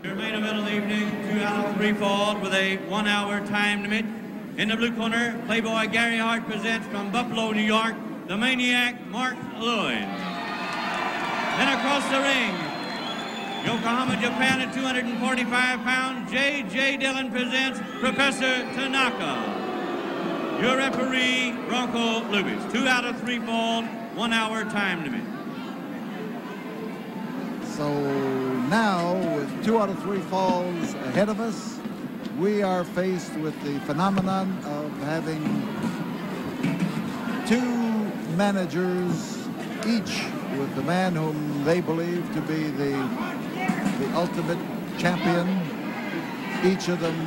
Your main event of the evening, 2 out of 3 falls with a 1-hour time limit. In the blue corner, Playboy Gary Hart presents from Buffalo, New York, the Maniac Mark Lewin. Then across the ring, Yokohama, Japan at 245 pounds, J.J. Dillon presents Professor Tanaka. Your referee, Bronco Lubitz. 2 out of 3 falls, 1-hour time limit. So now, with 2 out of 3 falls ahead of us, we are faced with the phenomenon of having 2 managers, each with the man whom they believe to be the ultimate champion, each of them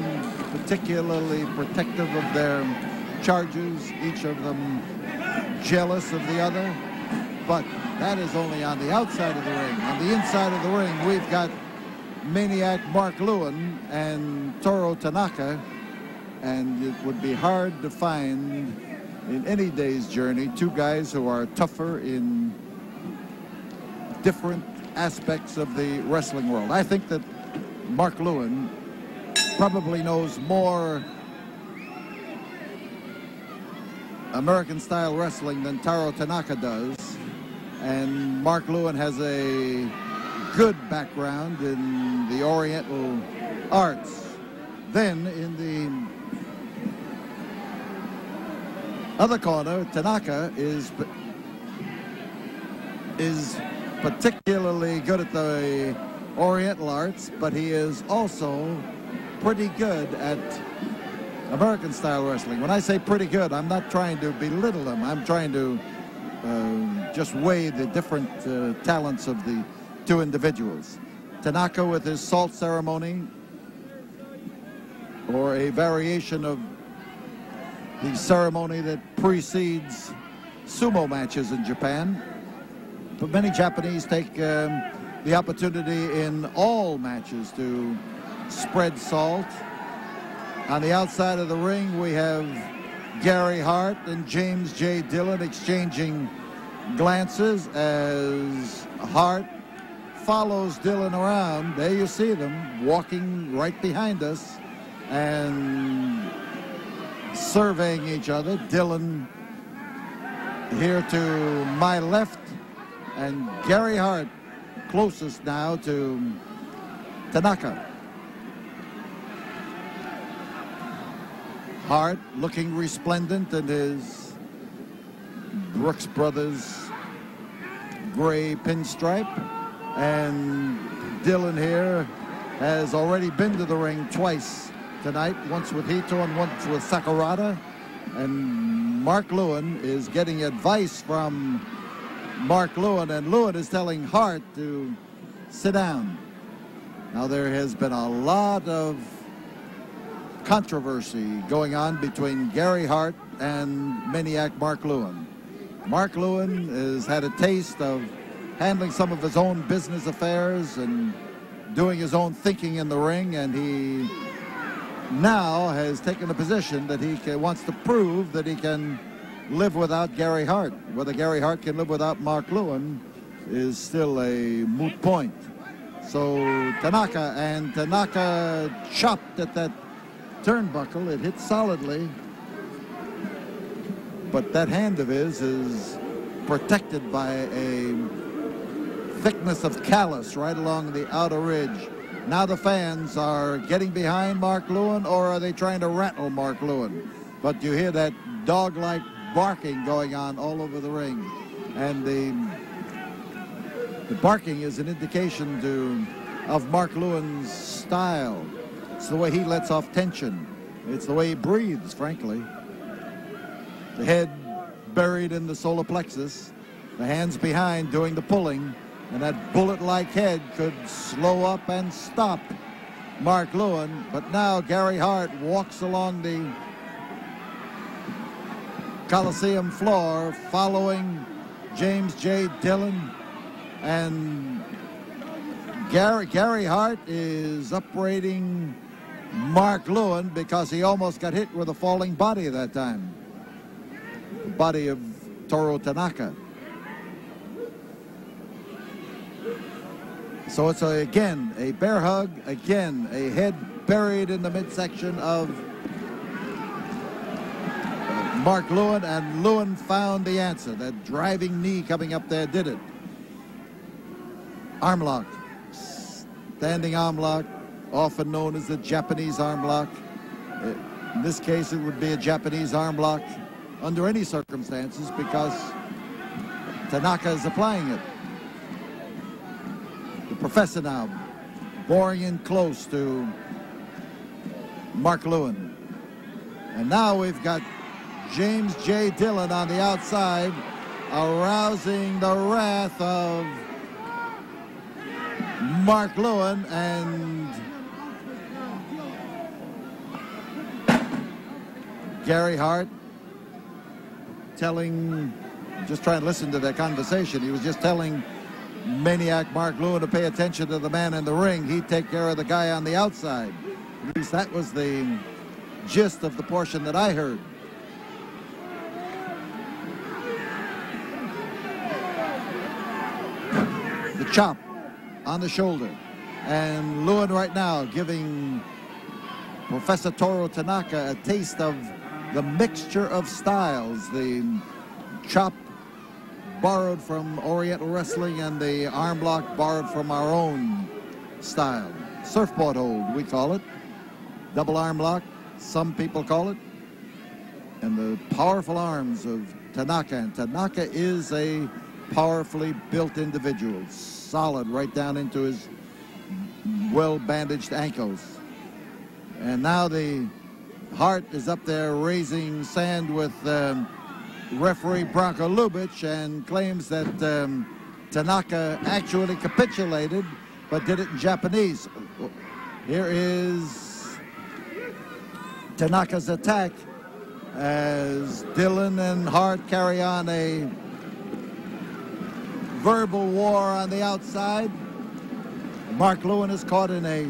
particularly protective of their charges, each of them jealous of the other. But that is only on the outside of the ring. On the inside of the ring, we've got Maniac Mark Lewin and Toru Tanaka, and it would be hard to find in any day's journey 2 guys who are tougher in different aspects of the wrestling world. I think that Mark Lewin probably knows more American-style wrestling than Toru Tanaka does, and Mark Lewin has a good background in the Oriental arts. Then in the other corner, Tanaka is particularly good at the Oriental arts, but he is also pretty good at American-style wrestling. When I say pretty good, I'm not trying to belittle him. I'm trying to just weigh the different talents of the 2 individuals. Tanaka with his salt ceremony, or a variation of the ceremony that precedes sumo matches in Japan. But many Japanese take the opportunity in all matches to spread salt. On the outside of the ring, we have Gary Hart and James J. Dillon exchanging glances as Hart follows Dillon around. There you see them walking right behind us and surveying each other. Dillon here to my left, and Gary Hart closest now to Tanaka. Hart looking resplendent in his Brooks Brothers gray pinstripe, and Dillon here has already been to the ring twice tonight, once with Hito and once with Sakurada, and Mark Lewin is getting advice from Mark Lewin, and Lewin is telling Hart to sit down. Now there has been a lot of controversy going on between Gary Hart and Maniac Mark Lewin. Mark Lewin has had a taste of handling some of his own business affairs and doing his own thinking in the ring, and he now has taken the position that he wants to prove that he can live without Gary Hart. Whether Gary Hart can live without Mark Lewin is still a moot point. So Tanaka chopped at that turnbuckle. It hit solidly, but that hand of his is protected by a thickness of callus right along the outer ridge. Now the fans are getting behind Mark Lewin, or are they trying to rattle Mark Lewin? But you hear that dog-like barking going on all over the ring, and the barking is an indication of Mark Lewin's style. It's the way he lets off tension. It's the way he breathes, frankly. The head buried in the solar plexus, the hands behind doing the pulling, and that bullet-like head could slow up and stop Mark Lewin. But now Gary Hart walks along the Coliseum floor following James J. Dillon, and Gary Hart is upbraiding Mark Lewin because he almost got hit with a falling body that time. The body of Toru Tanaka. So it's again a bear hug, again a head buried in the midsection of Mark Lewin, and Lewin found the answer. That driving knee coming up there did it. Arm lock, standing arm lock, often known as the Japanese arm lock. In this case, it would be a Japanese arm lock under any circumstances because Tanaka is applying it. The professor now boring in close to Mark Lewin. And now we've got James J. Dillon on the outside, arousing the wrath of Mark Lewin, and Gary Hart telling, just trying to listen to their conversation, he was just telling Maniac Mark Lewin to pay attention to the man in the ring. He'd take care of the guy on the outside. At least that was the gist of the portion that I heard. The chop on the shoulder. And Lewin right now giving Professor Toru Tanaka a taste of the mixture of styles. The chop borrowed from Oriental wrestling and the arm block borrowed from our own style. Surfboard hold, we call it. Double arm lock, some people call it. And the powerful arms of Tanaka. And Tanaka is a powerfully built individual, solid right down into his well-bandaged ankles. And now the Hart is up there raising sand with referee Bronco Lubitsch, and claims that Tanaka actually capitulated but did it in Japanese. Here is Tanaka's attack as Dillon and Hart carry on a verbal war on the outside. Mark Lewin is caught in a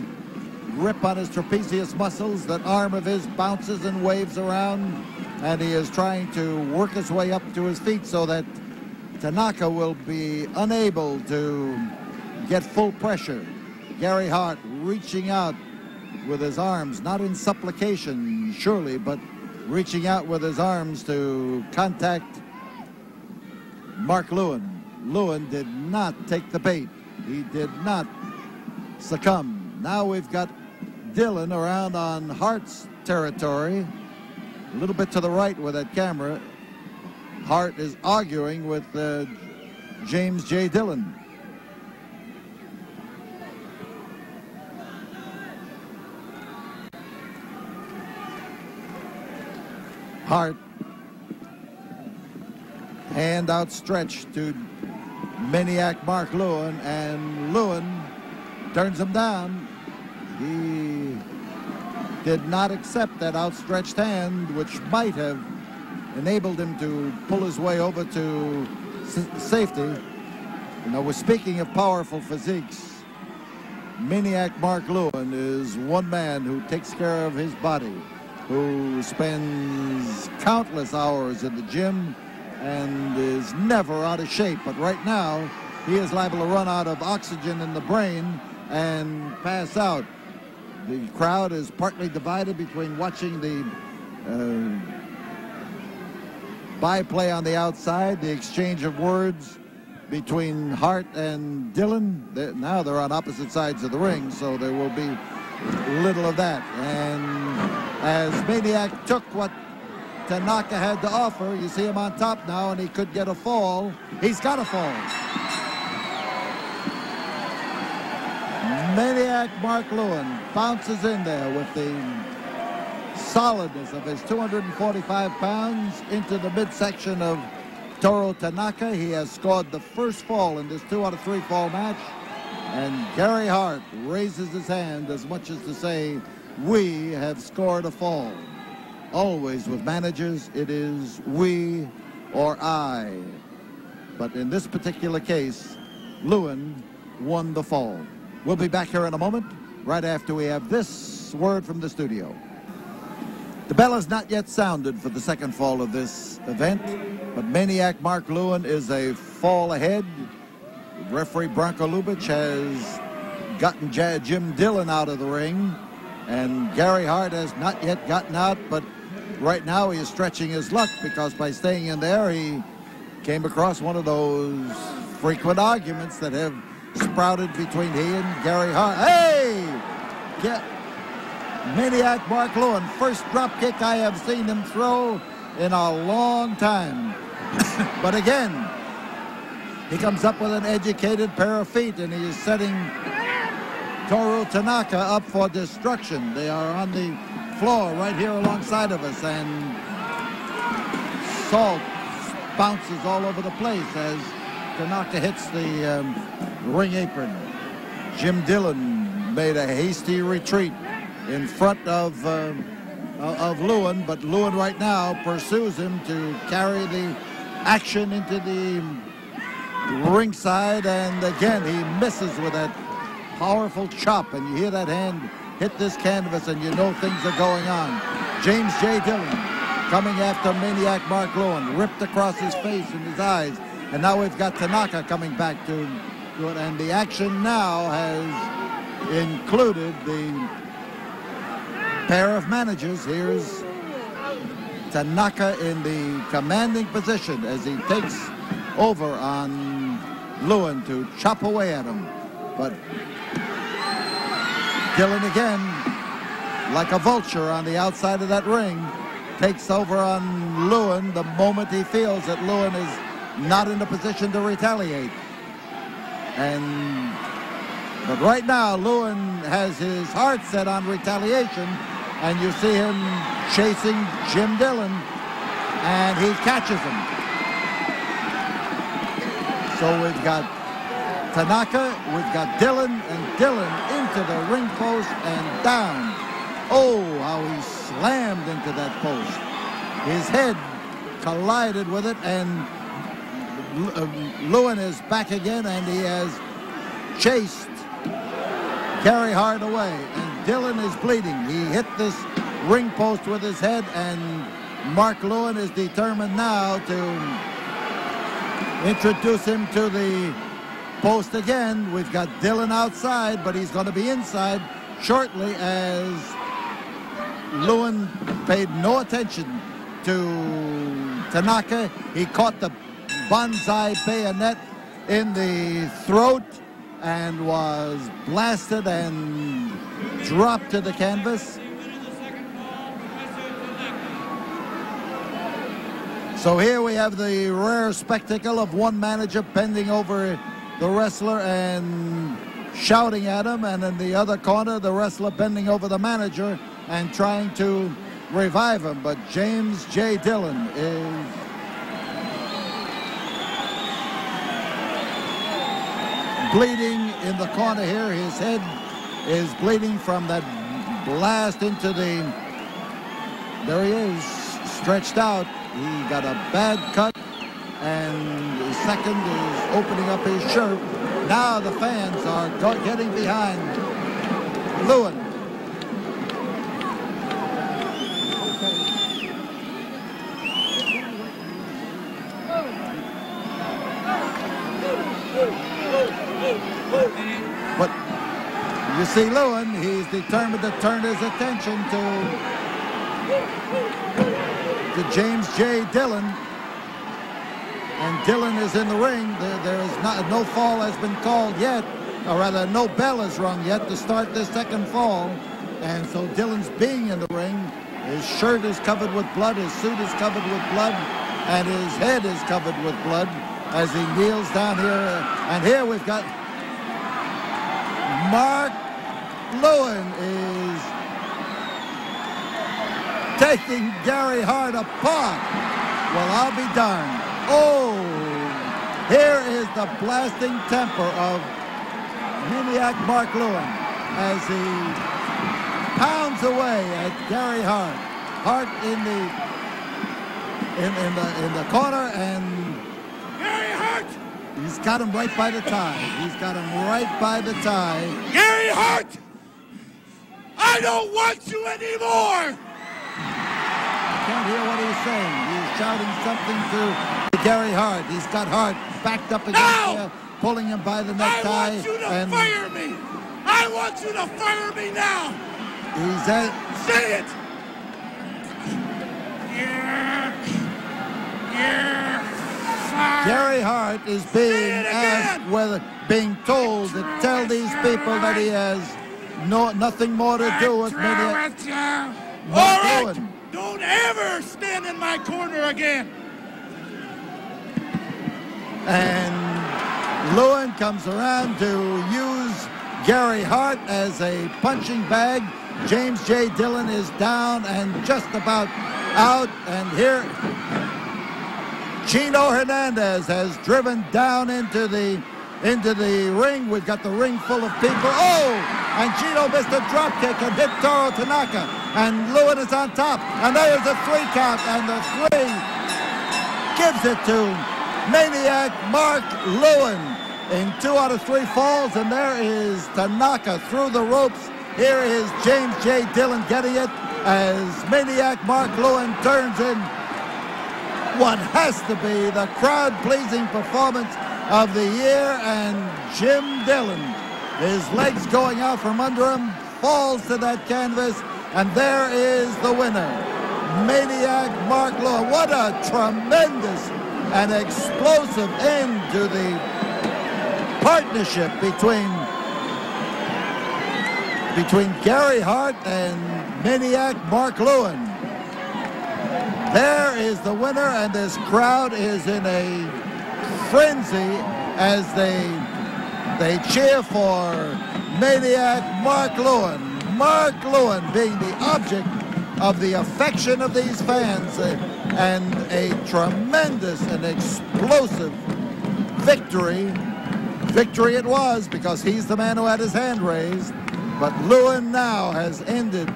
grip on his trapezius muscles. That arm of his bounces and waves around, and he is trying to work his way up to his feet so that Tanaka will be unable to get full pressure. Gary Hart reaching out with his arms, not in supplication, surely, but reaching out with his arms to contact Mark Lewin. Lewin did not take the bait. He did not succumb. Now we've got Dillon around on Hart's territory, a little bit to the right with that camera. Hart is arguing with James J. Dillon. Hart, hand outstretched to Maniac Mark Lewin, and Lewin turns him down. He did not accept that outstretched hand, which might have enabled him to pull his way over to safety. You know, we're speaking of powerful physiques. Maniac Mark Lewin is one man who takes care of his body, who spends countless hours in the gym and is never out of shape. But right now, he is liable to run out of oxygen in the brain and pass out. The crowd is partly divided between watching the byplay on the outside, the exchange of words between Hart and Dillon. Now they're on opposite sides of the ring, so there will be little of that. And as Maniac took what Tanaka had to offer, you see him on top now, and he could get a fall. He's got a fall. Maniac Mark Lewin bounces in there with the solidness of his 245 pounds into the midsection of Toru Tanaka. He has scored the first fall in this 2 out of 3 fall match. And Gary Hart raises his hand as much as to say, we have scored a fall. Always with managers, it is we or I. But in this particular case, Lewin won the fall. We'll be back here in a moment, right after we have this word from the studio. The bell has not yet sounded for the second fall of this event, but Maniac Mark Lewin is a fall ahead. Referee Bronco Lubitsch has gotten Jim Dillon out of the ring, and Gary Hart has not yet gotten out, but right now he is stretching his luck because by staying in there he came across one of those frequent arguments that have sprouted between he and Gary Hart. Hey! Maniac Mark Lewin, first drop kick I have seen him throw in a long time. But again, he comes up with an educated pair of feet, and he is setting Toru Tanaka up for destruction. They are on the floor right here alongside of us, and salt bounces all over the place as Tanaka hits the ring apron. Jim Dillon made a hasty retreat in front of Lewin, but Lewin right now pursues him to carry the action into the ringside, and again he misses with that powerful chop, and you hear that hand hit this canvas and you know things are going on. James J. Dillon coming after Maniac Mark Lewin, ripped across his face and his eyes, and now we've got Tanaka coming back to it, and the action now has included the pair of managers. Here's Tanaka in the commanding position as he takes over on Lewin to chop away at him. But Dillon again, like a vulture on the outside of that ring, takes over on Lewin the moment he feels that Lewin is not in a position to retaliate. But right now, Lewin has his heart set on retaliation, and you see him chasing Jim Dillon, and he catches him. So we've got Tanaka, we've got Dillon, and Dillon into the ring post and down. Oh, how he slammed into that post. His head collided with it, and Lewin is back again, and he has chased Gary Hart away, and Dillon is bleeding. He hit this ring post with his head, and Mark Lewin is determined now to introduce him to the post again. We've got Dillon outside, but he's going to be inside shortly as Lewin paid no attention to Tanaka. He caught the bonsai bayonet in the throat and was blasted and dropped to the canvas. So here we have the rare spectacle of one manager bending over the wrestler and shouting at him, and in the other corner the wrestler bending over the manager and trying to revive him. But James J. Dillon is bleeding in the corner here. His head is bleeding from that blast into the... There he is, stretched out. He got a bad cut, and the second is opening up his shirt. Now the fans are getting behind Lewin. But you see Lewin, he's determined to turn his attention to James J. Dillon. And Dillon is in the ring. There is no fall has been called yet, or rather no bell is rung yet to start this second fall. And so Dillon's being in the ring. His shirt is covered with blood, his suit is covered with blood, and his head is covered with blood as he kneels down here. And here we've got Mark Lewin is taking Gary Hart apart. Well, I'll be darned. Oh, here is the blasting temper of Maniac Mark Lewin as he pounds away at Gary Hart. Hart in the corner, and Gary Hart! He's got him right by the tie. He's got him right by the tie. Gary Hart! I don't want you anymore! Can't hear what he's saying. He's shouting something to Gary Hart. He's got Hart backed up against No! pulling him by the necktie. I want you to fire me! I want you to fire me now. He's at. Say it. Gary Hart is being asked being told to tell these people that he has nothing more to do with Maniac. All right. Lewin. Don't ever stand in my corner again. And Lewin comes around to use Gary Hart as a punching bag. James J. Dillon is down and just about out. And here, Chino Hernandez has driven down into the ring. We've got the ring full of people. Oh! And Chino missed a drop kick and hit Toru Tanaka. And Lewin is on top. And there's a 3 count. And the 3 gives it to Maniac Mark Lewin in 2 out of 3 falls. And there is Tanaka through the ropes. Here is James J. Dillon getting it as Maniac Mark Lewin turns in what has to be the crowd-pleasing performance of the year. And Jim Dillon, his legs going out from under him, falls to that canvas. And there is the winner, Maniac Mark Lewin. What a tremendous and explosive end to the partnership between Gary Hart and Maniac Mark Lewin. There is the winner, and this crowd is in a frenzy as they cheer for Maniac Mark Lewin. Mark Lewin being the object of the affection of these fans, and a tremendous and explosive victory. Victory it was, because he's the man who had his hand raised. But Lewin now has ended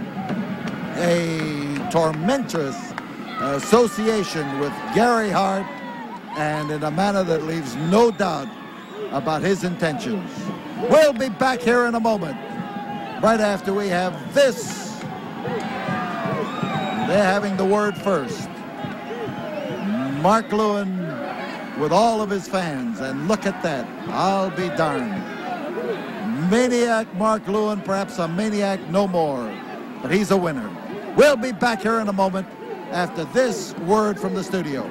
a tormentorous association with Gary Hart, and in a manner that leaves no doubt about his intentions. We'll be back here in a moment, right after we have this. They're having the word first. Mark Lewin with all of his fans, and look at that. I'll be darned. Maniac Mark Lewin, perhaps a maniac no more, but he's a winner. We'll be back here in a moment after this word from the studio.